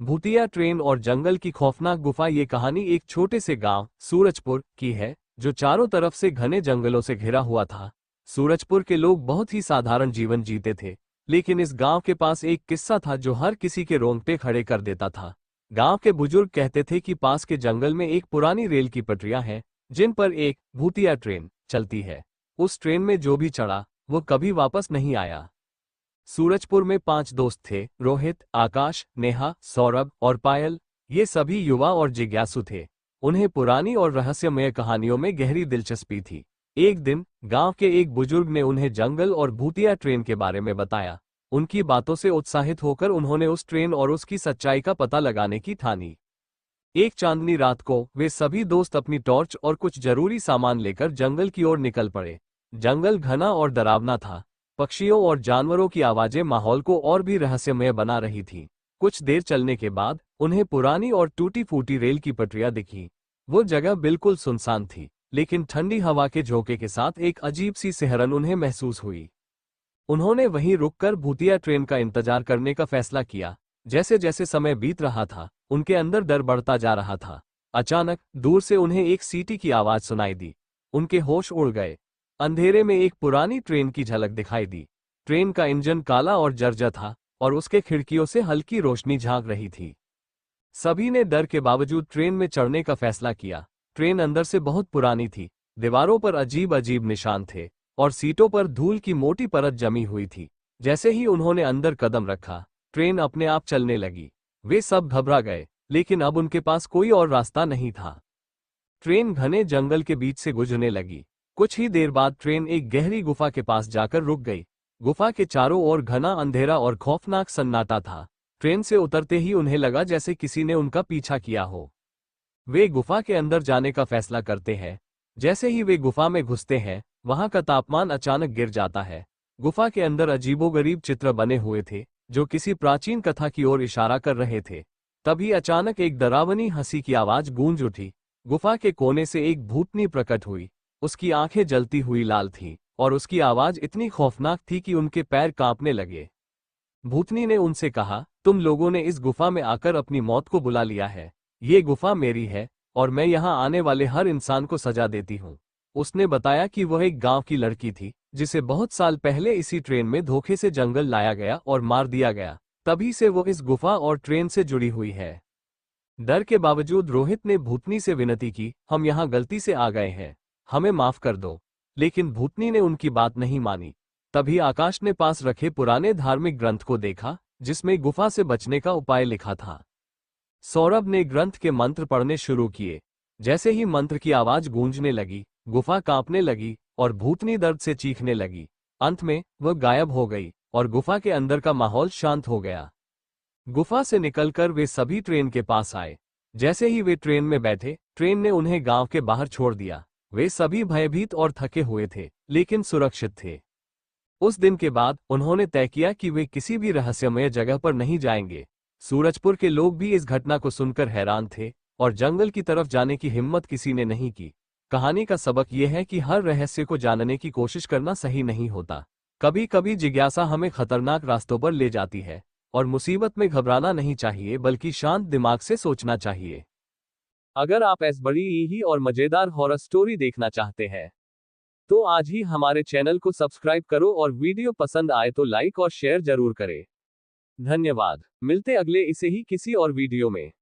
भूतिया ट्रेन और जंगल की खौफनाक गुफा। ये कहानी एक छोटे से गांव सूरजपुर की है, जो चारों तरफ से घने जंगलों से घिरा हुआ था। सूरजपुर के लोग बहुत ही साधारण जीवन जीते थे, लेकिन इस गांव के पास एक किस्सा था जो हर किसी के रोंगटे खड़े कर देता था। गांव के बुजुर्ग कहते थे कि पास के जंगल में एक पुरानी रेल की पटरियां हैं, जिन पर एक भूतिया ट्रेन चलती है। उस ट्रेन में जो भी चढ़ा वो कभी वापस नहीं आया। सूरजपुर में 5 दोस्त थे, रोहित, आकाश, नेहा, सौरभ और पायल। ये सभी युवा और जिज्ञासु थे। उन्हें पुरानी और रहस्यमय कहानियों में गहरी दिलचस्पी थी। एक दिन गांव के एक बुजुर्ग ने उन्हें जंगल और भूतिया ट्रेन के बारे में बताया। उनकी बातों से उत्साहित होकर उन्होंने उस ट्रेन और उसकी सच्चाई का पता लगाने की ठानी। एक चांदनी रात को वे सभी दोस्त अपनी टॉर्च और कुछ जरूरी सामान लेकर जंगल की ओर निकल पड़े। जंगल घना और डरावना था। पक्षियों और जानवरों की आवाजें माहौल को और भी रहस्यमय बना रही थीं। कुछ देर चलने के बाद उन्हें पुरानी और टूटी फूटी रेल की पटरियां दिखीं। वो जगह बिल्कुल सुनसान थी, लेकिन ठंडी हवा के झोंके के साथ एक अजीब सी सिहरन उन्हें महसूस हुई। उन्होंने वहीं रुककर भूतिया ट्रेन का इंतजार करने का फैसला किया। जैसे जैसे समय बीत रहा था, उनके अंदर डर बढ़ता जा रहा था। अचानक दूर से उन्हें एक सीटी की आवाज सुनाई दी। उनके होश उड़ गए। अंधेरे में एक पुरानी ट्रेन की झलक दिखाई दी। ट्रेन का इंजन काला और जर्जर था और उसके खिड़कियों से हल्की रोशनी झांक रही थी। सभी ने डर के बावजूद ट्रेन में चढ़ने का फैसला किया। ट्रेन अंदर से बहुत पुरानी थी। दीवारों पर अजीब अजीब निशान थे और सीटों पर धूल की मोटी परत जमी हुई थी। जैसे ही उन्होंने अंदर कदम रखा, ट्रेन अपने आप चलने लगी। वे सब घबरा गए, लेकिन अब उनके पास कोई और रास्ता नहीं था। ट्रेन घने जंगल के बीच से गुजरने लगी। कुछ ही देर बाद ट्रेन एक गहरी गुफा के पास जाकर रुक गई। गुफा के चारों ओर घना अंधेरा और खौफनाक सन्नाटा था। ट्रेन से उतरते ही उन्हें लगा जैसे किसी ने उनका पीछा किया हो। वे गुफा के अंदर जाने का फैसला करते हैं। जैसे ही वे गुफा में घुसते हैं, वहां का तापमान अचानक गिर जाता है। गुफा के अंदर अजीबोगरीब चित्र बने हुए थे, जो किसी प्राचीन कथा की ओर इशारा कर रहे थे। तभी अचानक एक डरावनी हंसी की आवाज गूंज उठी। गुफा के कोने से एक भूतनी प्रकट हुई। उसकी आंखें जलती हुई लाल थीं और उसकी आवाज इतनी खौफनाक थी कि उनके पैर कांपने लगे। भूतनी ने उनसे कहा, तुम लोगों ने इस गुफा में आकर अपनी मौत को बुला लिया है। ये गुफा मेरी है और मैं यहाँ आने वाले हर इंसान को सजा देती हूँ। उसने बताया कि वह एक गांव की लड़की थी, जिसे बहुत साल पहले इसी ट्रेन में धोखे से जंगल लाया गया और मार दिया गया। तभी से वो इस गुफा और ट्रेन से जुड़ी हुई है। डर के बावजूद रोहित ने भूतनी से विनती की, हम यहाँ गलती से आ गए हैं, हमें माफ कर दो। लेकिन भूतनी ने उनकी बात नहीं मानी। तभी आकाश ने पास रखे पुराने धार्मिक ग्रंथ को देखा, जिसमें गुफा से बचने का उपाय लिखा था। सौरभ ने ग्रंथ के मंत्र पढ़ने शुरू किए। जैसे ही मंत्र की आवाज गूंजने लगी, गुफा कांपने लगी और भूतनी दर्द से चीखने लगी। अंत में वह गायब हो गई और गुफा के अंदर का माहौल शांत हो गया। गुफा से निकलकर वे सभी ट्रेन के पास आए। जैसे ही वे ट्रेन में बैठे, ट्रेन ने उन्हें गांव के बाहर छोड़ दिया। वे सभी भयभीत और थके हुए थे, लेकिन सुरक्षित थे। उस दिन के बाद उन्होंने तय किया कि वे किसी भी रहस्यमय जगह पर नहीं जाएंगे। सूरजपुर के लोग भी इस घटना को सुनकर हैरान थे और जंगल की तरफ जाने की हिम्मत किसी ने नहीं की। कहानी का सबक यह है कि हर रहस्य को जानने की कोशिश करना सही नहीं होता। कभी कभी जिज्ञासा हमें खतरनाक रास्तों पर ले जाती है और मुसीबत में घबराना नहीं चाहिए, बल्कि शांत दिमाग से सोचना चाहिए। अगर आप ऐसी बड़ी ही और मजेदार हॉरर स्टोरी देखना चाहते हैं, तो आज ही हमारे चैनल को सब्सक्राइब करो और वीडियो पसंद आए तो लाइक और शेयर जरूर करें। धन्यवाद। मिलते अगले इसे ही किसी और वीडियो में।